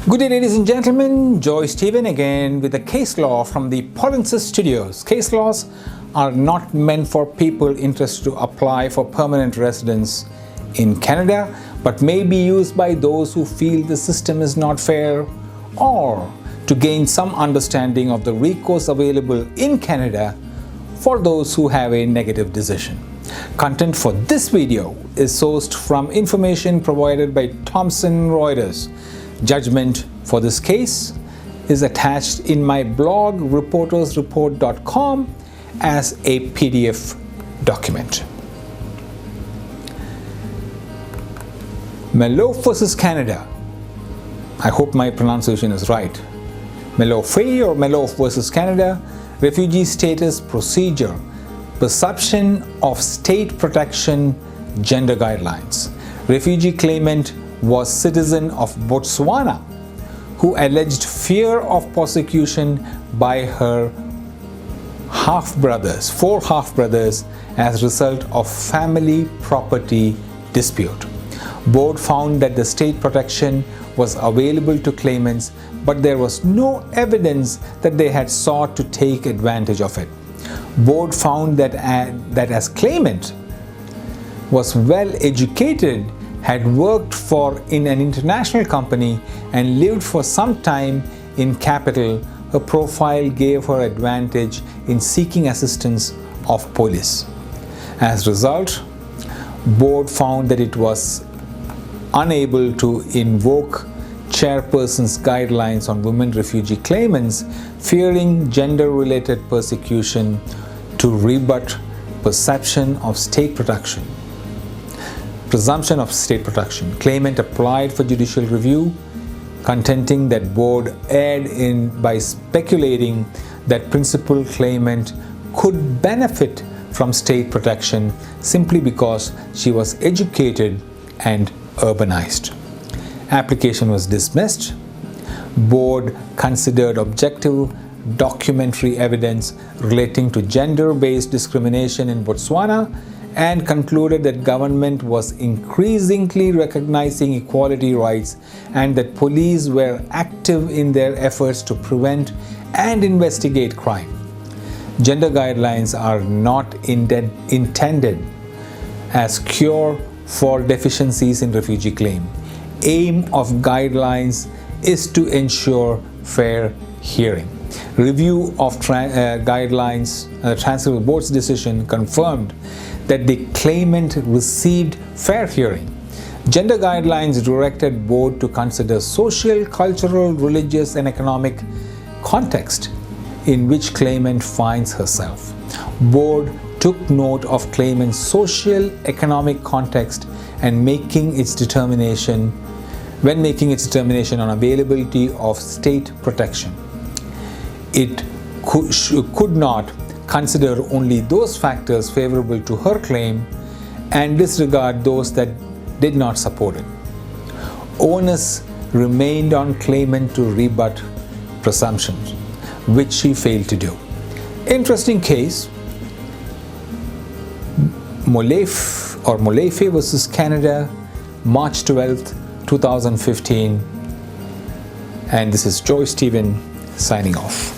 Good day, ladies and gentlemen. Joy Stephen again with a case law from the Polinsys Studios. Case laws are not meant for people interested to apply for permanent residence in Canada, but may be used by those who feel the system is not fair or to gain some understanding of the recourse available in Canada for those who have a negative decision. Content for this video is sourced from information provided by Thomson Reuters. Judgment for this case is attached in my blog reportersreport.com as a PDF document. Molefe versus Canada. I hope my pronunciation is right. Molefe or Molefe versus Canada. Refugee status procedure. Presumption of state protection. Gender guidelines. Refugee claimant was citizen of Botswana who alleged fear of persecution by her four half-brothers as a result of family property dispute. Board found that the state protection was available to claimants, but there was no evidence that they had sought to take advantage of it. Board found that as claimant was well educated, had worked in an international company and lived for some time in capital, her profile gave her advantage in seeking assistance of police. As a result, board found that it was unable to invoke chairperson's guidelines on women refugee claimants fearing gender-related persecution to rebut perception of state protection. Presumption of state protection. Claimant applied for judicial review, contending that board erred by speculating that principal claimant could benefit from state protection simply because she was educated and urbanized. Application was dismissed. Board considered objective documentary evidence relating to gender-based discrimination in Botswana and concluded that government was increasingly recognizing equality rights and that police were active in their efforts to prevent and investigate crime. Gender guidelines are not intended as cure for deficiencies in refugee claim. Aim of guidelines is to ensure fair hearing. Review of guidelines, the transcript of the board's decision confirmed that the claimant received fair hearing. Gender guidelines directed board to consider social, cultural, religious, and economic context in which claimant finds herself. Board took note of claimant's social, economic context and when making its determination on availability of state protection. It could not consider only those factors favorable to her claim and disregard those that did not support it. Onus remained on claimant to rebut presumptions, which she failed to do. Interesting case. Molefe versus Canada, March 12th, 2015. And this is Joy Stephen signing off.